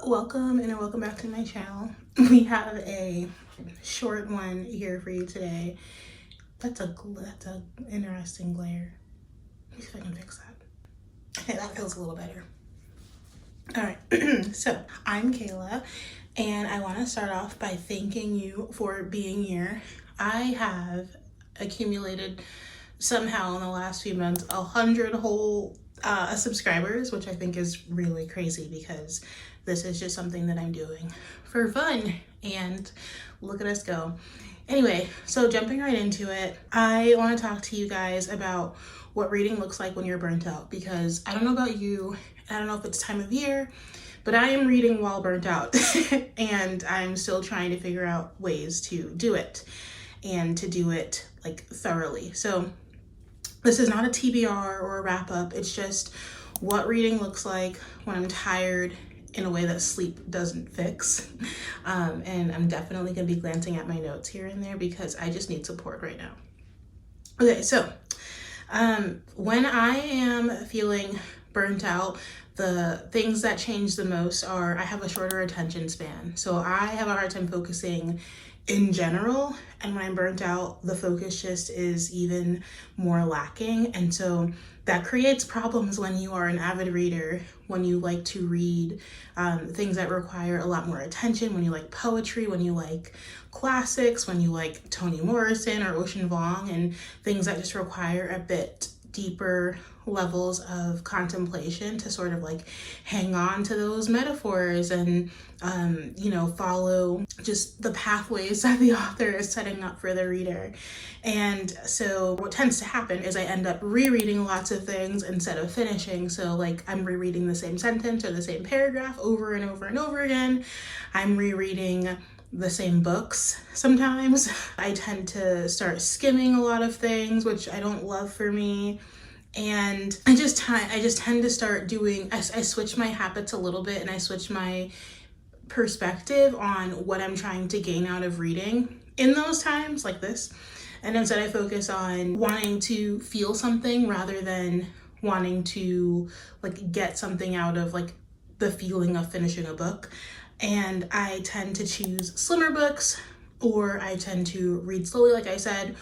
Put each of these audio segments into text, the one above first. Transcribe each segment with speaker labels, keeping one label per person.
Speaker 1: Welcome and welcome back to my channel. We have a short one here for you today. That's a interesting glare. Let me see if I can fix that. Okay, that feels a little better. All right, so I'm Kayla and I want to start off by thanking you for being here. I have accumulated somehow in the last few months 100 whole subscribers, which I think is really crazy because this is just something that I'm doing for fun, and look at us go. Anyway, so jumping right into it, I want to talk to you guys about what reading looks like when you're burnt out, because I don't know about you, I don't know if it's time of year, but I am reading while burnt out and I'm still trying to figure out ways to do it and to do it like thoroughly. So this is not a TBR or a wrap up, it's just what reading looks like when I'm tired in a way that sleep doesn't fix. And I'm definitely gonna be glancing at my notes here and there because I just need support right now. Okay, so when I am feeling burnt out, the things that change the most are I have a shorter attention span. So I have a hard time focusing in general, and when I'm burnt out, the focus just is even more lacking. And so that creates problems when you are an avid reader, when you like to read things that require a lot more attention, when you like poetry, when you like classics, when you like Toni Morrison or Ocean Vuong, and things that just require a bit deeper levels of contemplation to sort of like hang on to those metaphors and follow just the pathways that the author is setting up for the reader. And so what tends to happen is I end up rereading lots of things instead of finishing. So like I'm rereading the same sentence or the same paragraph over and over and over again. I'm rereading the same books sometimes. I tend to start skimming a lot of things, which I don't love for me. And I just tend to start doing, I switch my habits a little bit and I switch my perspective on what I'm trying to gain out of reading in those times like this. And instead I focus on wanting to feel something rather than wanting to like get something out of like the feeling of finishing a book. And I tend to choose slimmer books, or I tend to read slowly, like I said,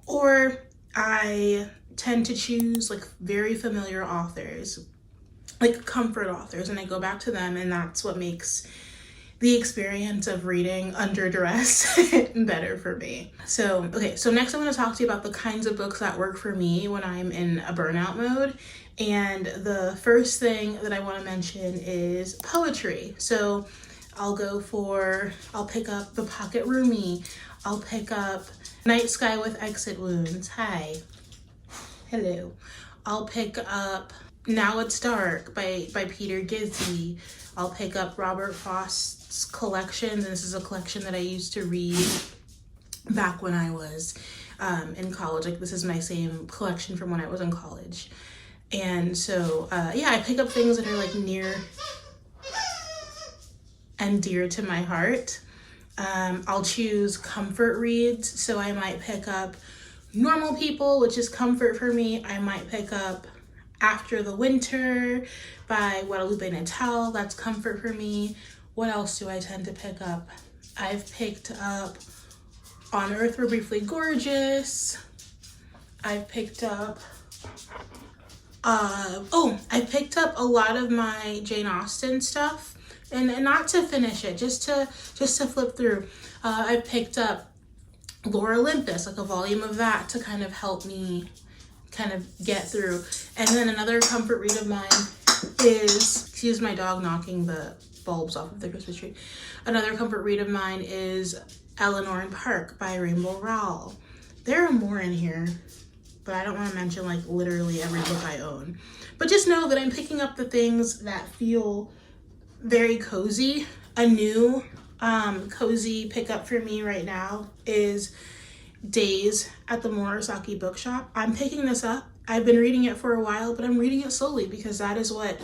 Speaker 1: or I tend to choose like very familiar authors, like comfort authors, and I go back to them, and that's what makes the experience of reading under duress better for me. So, okay, so next I want to talk to you about the kinds of books that work for me when I'm in a burnout mode. And the first thing that I want to mention is poetry. So I'll pick up The Pocket Roomie. I'll pick up Night Sky with Exit Wounds. Hi. Hello. I'll pick up Now It's Dark by Peter Gizzi. I'll pick up Robert Frost's collections, and this is a collection that I used to read back when I was in college. Like this is my same collection from when I was in college. And so, yeah, I pick up things that are like near and dear to my heart. I'll choose comfort reads. So I might pick up Normal People, which is comfort for me. I might pick up After the Winter by Guadalupe Natal. That's comfort for me. What else do I tend to pick up? I've picked up On Earth We're Briefly Gorgeous. I've picked up I picked up a lot of my Jane Austen stuff, and not to finish it, just to flip through. I picked up Lore Olympus, like a volume of that, to kind of help me kind of get through. And then another comfort read of mine is, excuse my dog knocking the bulbs off of the Christmas tree. Another comfort read of mine is Eleanor and Park by Rainbow Rowell. There are more in here, but I don't want to mention like literally every book I own. But just know that I'm picking up the things that feel very cozy. A new cozy pickup for me right now is Days at the Murasaki Bookshop. I'm picking this up. I've been reading it for a while, but I'm reading it slowly because that is what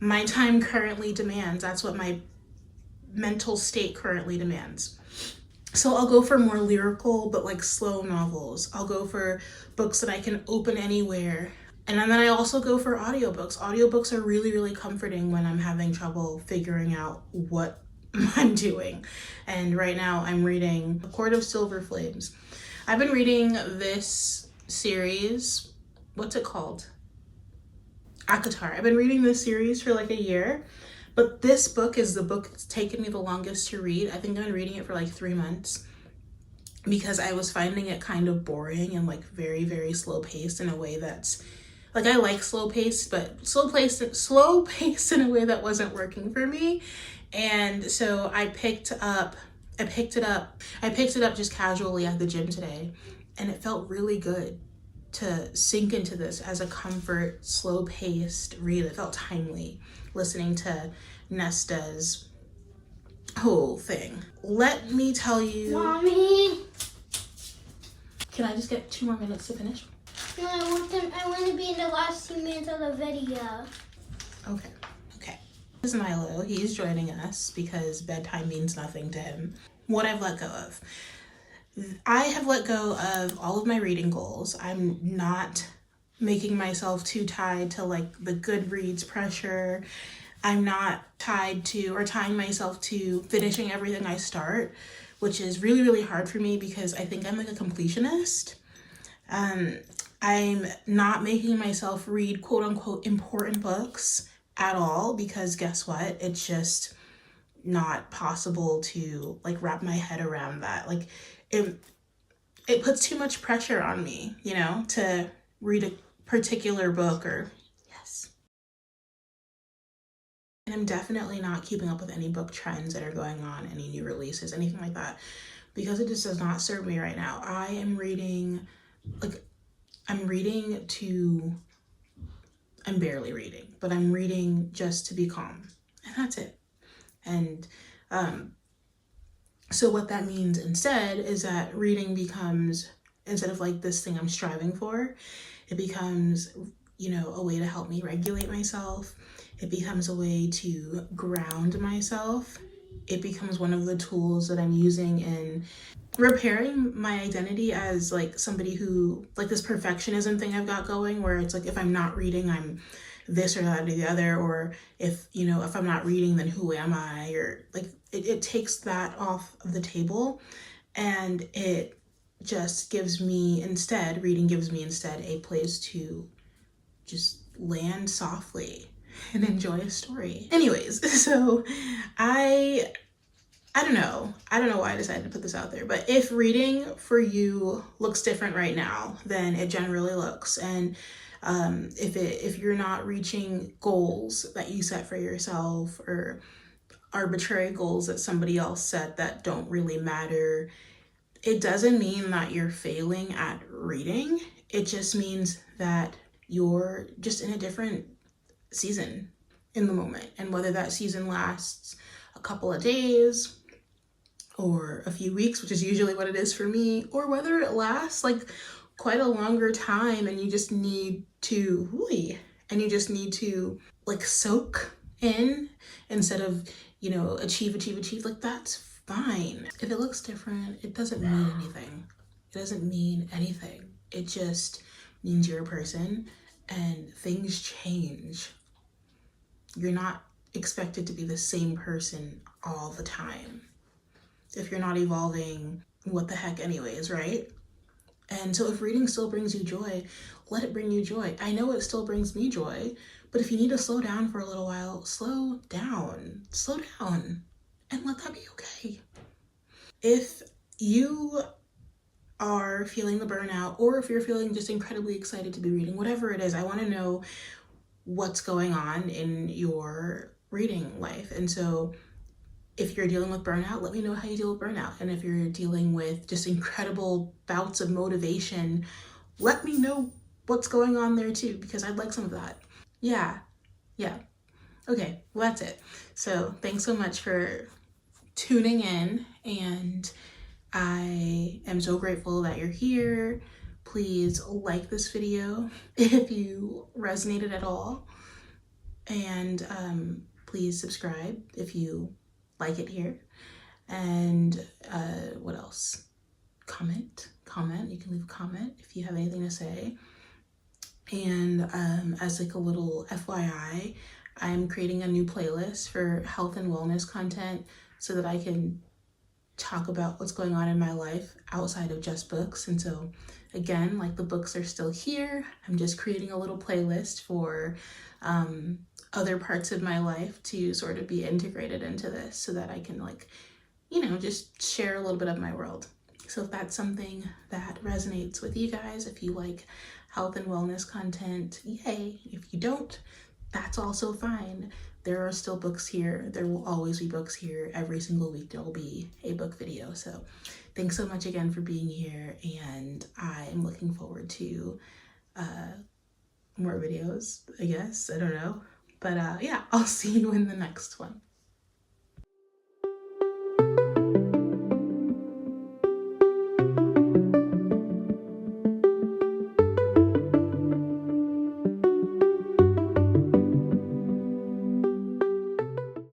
Speaker 1: my time currently demands. That's what my mental state currently demands. So I'll go for more lyrical but like slow novels. I'll go for books that I can open anywhere And then I also go for audiobooks. Audiobooks are really, really comforting when I'm having trouble figuring out what I'm doing. And right now I'm reading A Court of Silver Flames. I've been reading this series. What's it called? ACOTAR. I've been reading this series for like a year, but this book is the book that's taken me the longest to read. I think I've been reading it for like 3 months because I was finding it kind of boring and like very, very slow paced in a way that's like, I like slow paced, but slow paced in a way that wasn't working for me. And so I picked it up just casually at the gym today, and it felt really good to sink into this as a comfort, slow-paced read. It felt timely listening to Nesta's whole thing. Let me tell you...
Speaker 2: Mommy!
Speaker 1: Can I just get 2 more minutes to finish?
Speaker 2: No, I want to be in the last 2 minutes of the video.
Speaker 1: Okay. This is Milo. He's joining us because bedtime means nothing to him. What I've let go of. I have let go of all of my reading goals. I'm not making myself too tied to like the Goodreads pressure. I'm not tied to or tying myself to finishing everything I start, which is really, really hard for me because I think I'm like a completionist. I'm not making myself read quote unquote important books at all because guess what? It's just not possible to like wrap my head around that. Like it puts too much pressure on me, you know, to read a particular book or yes. And I'm definitely not keeping up with any book trends that are going on, any new releases, anything like that, because it just does not serve me right now. I'm barely reading, but I'm reading just to be calm, and that's it. And so what that means instead is that reading becomes, instead of like this thing I'm striving for, it becomes, you know, a way to help me regulate myself. It becomes a way to ground myself. It becomes one of the tools that I'm using in repairing my identity as like somebody who, like this perfectionism thing I've got going, where it's like if I'm not reading, I'm this or that or the other, or if I'm not reading, then who am I? Or like it takes that off of the table, and it just gives me instead, reading gives me instead a place to just land softly and enjoy a story. Anyways, so I don't know why I decided to put this out there, but if reading for you looks different right now than it generally looks, and if you're not reaching goals that you set for yourself or arbitrary goals that somebody else set that don't really matter, it doesn't mean that you're failing at reading. It just means that you're just in a different season in the moment, and whether that season lasts a couple of days or a few weeks, which is usually what it is for me, or whether it lasts like quite a longer time and you just need to like soak in instead of, you know, achieve, like that's fine. If it looks different, it doesn't mean anything. It doesn't mean anything. It just means you're a person and things change. You're not expected to be the same person all the time. If you're not evolving, what the heck anyways, right? And so if reading still brings you joy, let it bring you joy. I know it still brings me joy, but if you need to slow down for a little while, slow down, and let that be okay. If you are feeling the burnout, or if you're feeling just incredibly excited to be reading, whatever it is, I want to know what's going on in your reading life. And so if you're dealing with burnout, let me know how you deal with burnout. And if you're dealing with just incredible bouts of motivation, let me know what's going on there too, because I'd like some of that. Yeah. Okay, well, that's it. So thanks so much for tuning in, and I am so grateful that you're here. Please like this video if you resonated at all, and please subscribe if you like it here, and what else? Comment. You can leave a comment if you have anything to say, And as like a little FYI, I'm creating a new playlist for health and wellness content so that I can talk about what's going on in my life outside of just books. And so again, like the books are still here. I'm just creating a little playlist for other parts of my life to sort of be integrated into this so that I can like, you know, just share a little bit of my world. So if that's something that resonates with you guys, if you like health and wellness content, yay. If you don't, that's also fine. There are still books here. There will always be books here. Every single week there will be a book video. So thanks so much again for being here, and I'm looking forward to more videos, I guess. I don't know. But yeah, I'll see you in the next one.